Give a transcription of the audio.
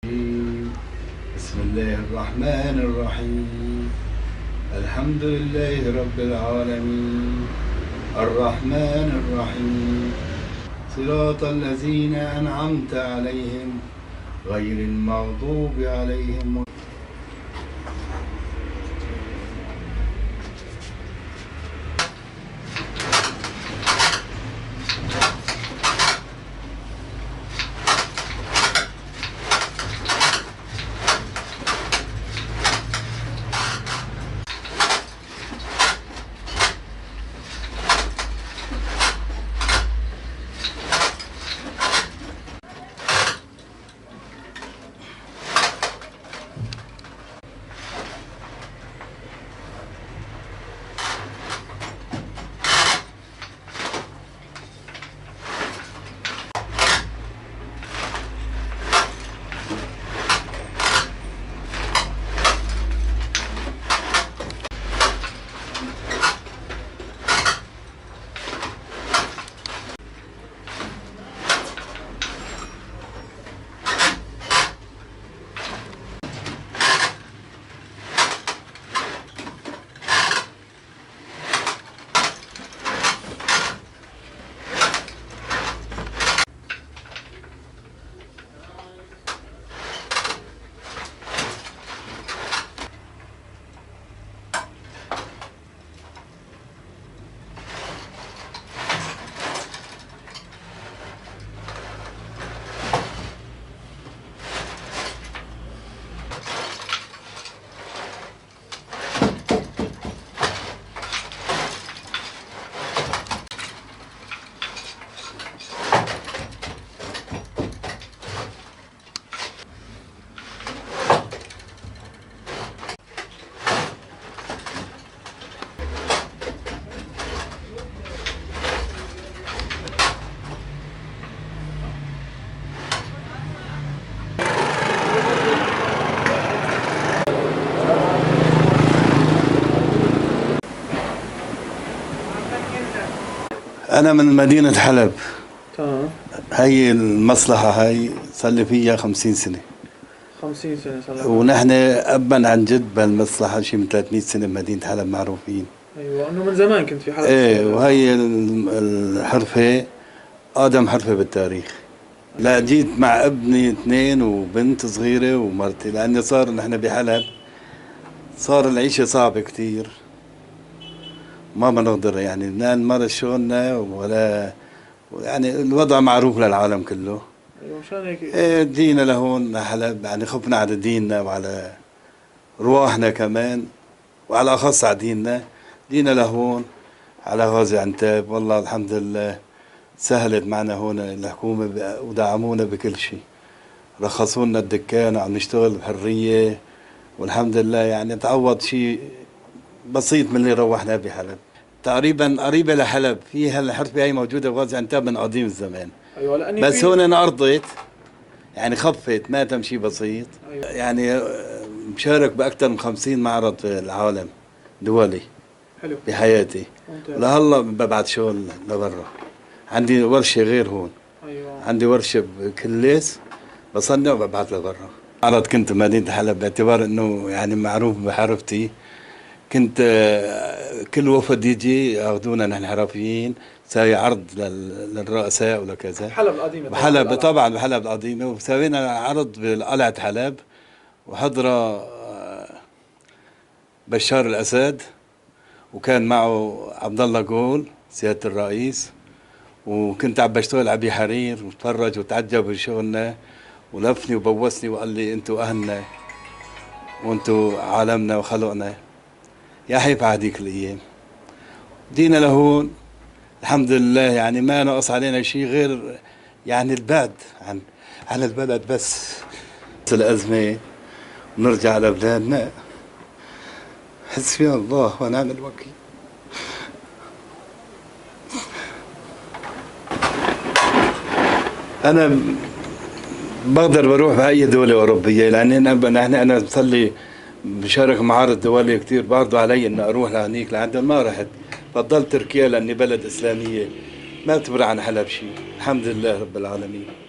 بسم الله الرحمن الرحيم. الحمد لله رب العالمين الرحمن الرحيم صراط الذين أنعمت عليهم غير المغضوب عليهم. أنا من مدينة حلب. تمام. هي المصلحة هاي صار لي فيها 50 سنة. 50 سنة صار لك. ونحن أبا عن جد بهالمصلحة شي من 300 سنة بمدينة حلب معروفين. أيوة، إنه من زمان كنت في حلب. إيه، وهي الحرفة أقدم حرفة بالتاريخ. لا، جيت مع ابني 2 وبنت صغيرة ومرتي، لأني صار نحن بحلب صار العيشة صعبة كتير، ما بنقدر يعني ننال مرة شغلنا ولا يعني الوضع معروف للعالم كله. ايوه، مشان هيك ايه جينا لهون حلب، يعني خفنا على ديننا وعلى رواحنا كمان، وعلى اخص على ديننا. جينا لهون على غازي عنتاب، والله الحمد لله سهلت معنا هون الحكومة ودعمونا بكل شيء، رخصوا لنا الدكان وعم نشتغل بحرية، والحمد لله يعني تعوض شيء بسيط من اللي روحناه بحلب. تقريبا قريبة لحلب، فيها الحرفة هي موجودة بغازي عنتاب من قديم الزمان. ايوه، لاني بس هون انقرضت، يعني خفت، ما تمشي بسيط. أيوة. يعني مشارك بأكثر من 50 معرض في العالم دولي. حلو. بحياتي. ممتاز. لهلا ببعت شغل لبرا، عندي ورشة غير هون. ايوه. عندي ورشة بكليس بصنع وببعت لبرا. معرض كنت بمدينة حلب باعتبار انه يعني معروف بحرفتي. كنت كل وفد يجي ياخذونا نحن حرفيين، ساوي عرض للرؤساء ولكذا. حلب القديمة بحلب طبعا، بحلب القديمة، وسوينا عرض بقلعة حلب، وحضره بشار الأسد، وكان معه عبد الله جول سيادة الرئيس، وكنت عم بشتغل على حرير، وتفرج وتعجب بشغلنا، ولفني وبوسني وقال لي انتوا اهلنا وانتوا عالمنا وخلقنا. يا حيف على هذيك الايام. جينا لهون الحمد لله، يعني ما نقص علينا شيء غير يعني البعد عن البلد بس. الأزمة ونرجع لبلادنا، حسبي الله ونعم الوكيل. أنا بقدر بروح بأي دولة أوروبية، لأن أنا بصلي بشارك معارض دولية كتير، برضو علي إني أروح لهنيك لعندهم، ما رحت. فضلت تركيا لأني بلد إسلامية ما بتبرع عن حلب شيء، الحمد لله رب العالمين.